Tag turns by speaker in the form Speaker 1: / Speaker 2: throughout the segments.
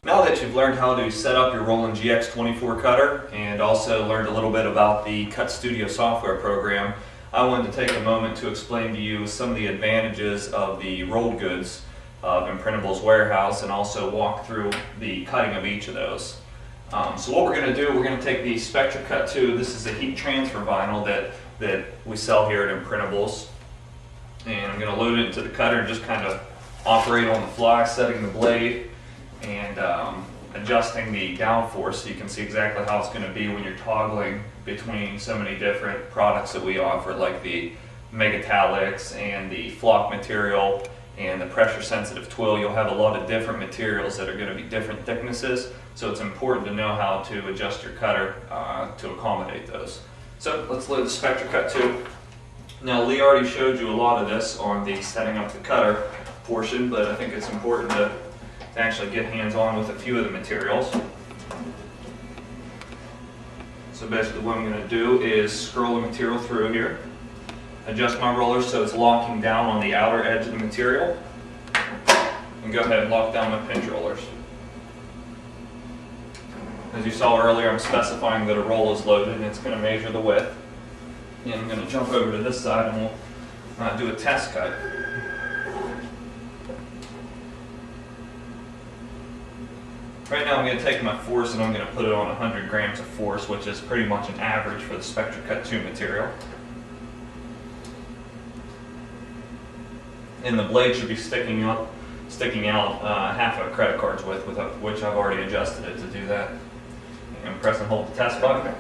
Speaker 1: Now that you've learned how to set up your Roland GX24 cutter and also learned a little bit about the Cut Studio software program, I wanted to take a moment to explain to you some of the advantages of the rolled goods of Imprintable's warehouse and also walk through the cutting of each of those. So what we're going to do, we're going to take the Spectra Cut 2. This is a heat transfer vinyl that we sell here at Imprintables. And I'm going to load it into the cutter and just kind of operate on the fly, setting the blade and adjusting the downforce so you can see exactly how it's going to be when you're toggling between so many different products that we offer, like the metallics and the flock material and the pressure sensitive twill. You'll have a lot of different materials that are going to be different thicknesses, so it's important to know how to adjust your cutter to accommodate those. So let's load the Spectra Cut 2. Now Lee already showed you a lot of this on the setting up the cutter portion, but I think it's important to actually get hands-on with a few of the materials. So basically what I'm going to do is scroll the material through here, adjust my roller so it's locking down on the outer edge of the material, and go ahead and lock down my pinch rollers. As you saw earlier, I'm specifying that a roll is loaded and it's going to measure the width. And I'm going to jump over to this side and we'll do a test cut. Right now I'm going to take my force and I'm going to put it on 100 grams of force, which is pretty much an average for the Spectra Cut 2 material. And the blade should be sticking out half a credit card's width, which I've already adjusted it to do that. And press and hold the test button.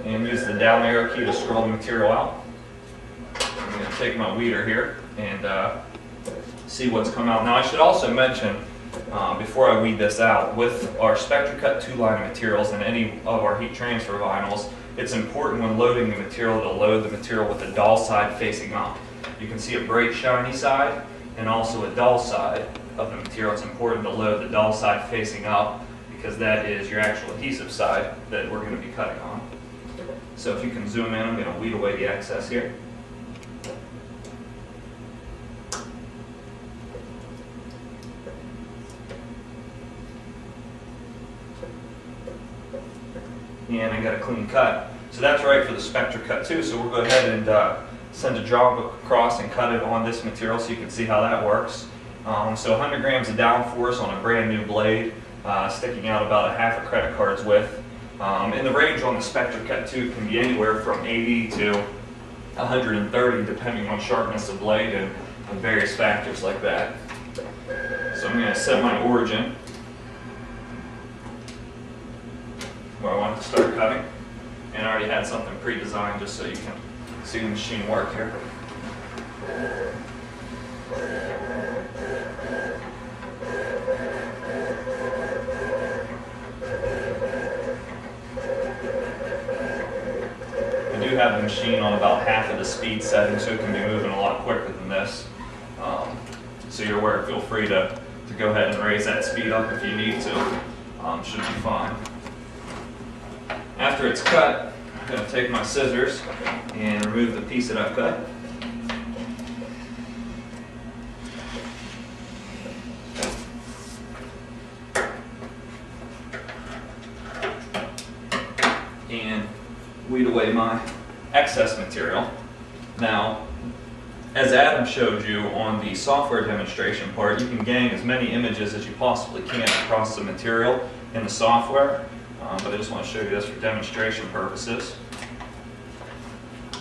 Speaker 1: And use the down arrow key to scroll the material out. I'm going to take my weeder here and see what's come out. Now I should also mention, before I weed this out, with our Spectra Cut 2 line of materials and any of our heat transfer vinyls, it's important when loading the material to load the material with the dull side facing up. You can see a bright shiny side and also a dull side of the material. It's important to load the dull side facing up because that is your actual adhesive side that we're going to be cutting on. So if you can zoom in, I'm going to weed away the excess here. And I got a clean cut. So that's right for the Spectra Cut 2. So we'll go ahead and send a job across and cut it on this material so you can see how that works. So 100 grams of downforce on a brand new blade, sticking out about a half a credit card's width. And the range on the Spectra Cut 2 can be anywhere from 80 to 130 depending on sharpness of blade and various factors like that. So I'm going to set my origin where I want to start cutting, and I already had something pre-designed just so you can see the machine work here. I do have the machine on about half of the speed setting, so it can be moving a lot quicker than this. So you're aware, feel free to go ahead and raise that speed up if you need to. Should be fine. After it's cut, I'm going to take my scissors and remove the piece that I've cut. And weed away my excess material. Now, as Adam showed you on the software demonstration part, you can gang as many images as you possibly can across the material in the software. But I just want to show you this for demonstration purposes. So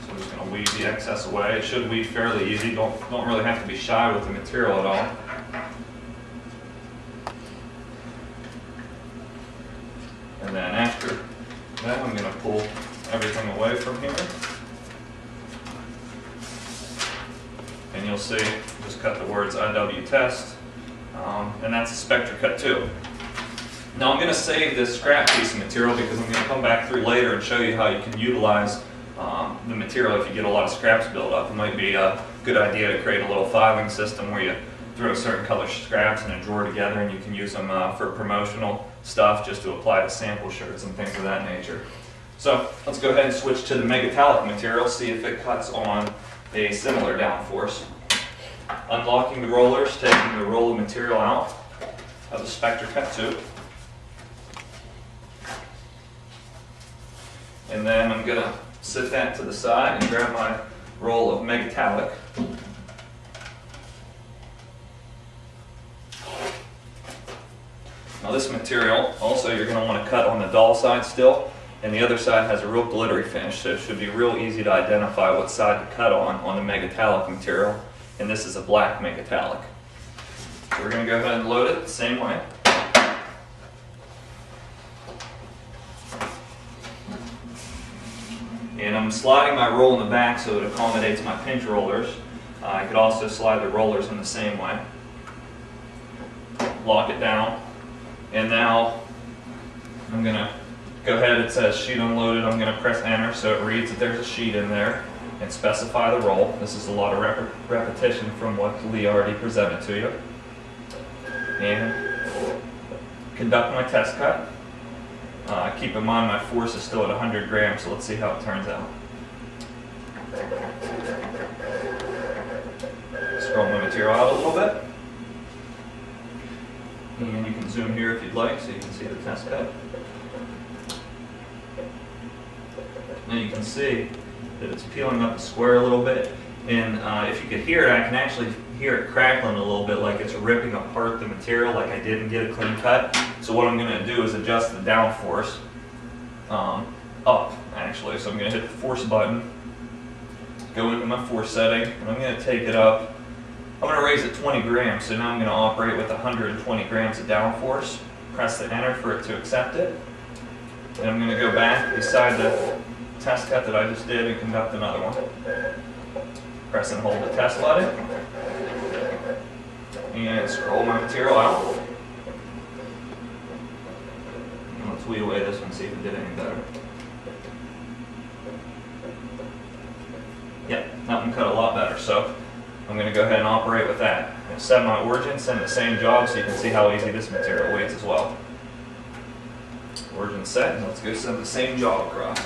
Speaker 1: I'm just going to weed the excess away. It should weed fairly easy. Don't really have to be shy with the material at all. And then after that, I'm going to pull everything away from here. And you'll see, just cut the words IW test, and that's a Spectra Cut 2. Now I'm going to save this scrap piece of material because I'm going to come back through later and show you how you can utilize the material if you get a lot of scraps built up. It might be a good idea to create a little filing system where you throw certain color scraps in a drawer together and you can use them for promotional stuff, just to apply to sample shirts and things of that nature. So let's go ahead and switch to the metallic material, see if it cuts on a similar downforce. unlocking the rollers, taking the roll of material out of the Spectre cut tube. And then I'm going to set that to the side and grab my roll of metallic. Now this material, also you're going to want to cut on the dull side still, and the other side has a real glittery finish, so it should be real easy to identify what side to cut on the metallic material, and this is a black metallic. So we're going to go ahead and load it the same way. And I'm sliding my roll in the back so it accommodates my pinch rollers. I could also slide the rollers in the same way. Lock it down. And now I'm going to go ahead, it says sheet unloaded, I'm going to press enter so it reads that there's a sheet in there and specify the roll. This is a lot of repetition from what Lee already presented to you. And conduct my test cut. Keep in mind my force is still at 100 grams, so let's see how it turns out. Scroll my material out a little bit. And you can zoom here if you'd like so you can see the test cut. Now you can see that it's peeling up the square a little bit. And if you could hear it, I can actually hear it crackling a little bit like it's ripping apart the material, like I didn't get a clean cut. So what I'm going to do is adjust the down force up, actually. So I'm going to hit the force button, go into my force setting, and I'm going to take it up. I'm going to raise it 20 grams, so now I'm going to operate with 120 grams of downforce. Press the enter for it to accept it. And I'm going to go back beside the test cut that I just did and conduct another one. Press and hold the test button. And scroll my material out. And let's weed away this one and see if it did any better. Yep, that one cut a lot better. So I'm going to go ahead and operate with that. I'm going to set my origin, send the same job so you can see how easy this material weighs as well. Origin set, and let's go send the same job across.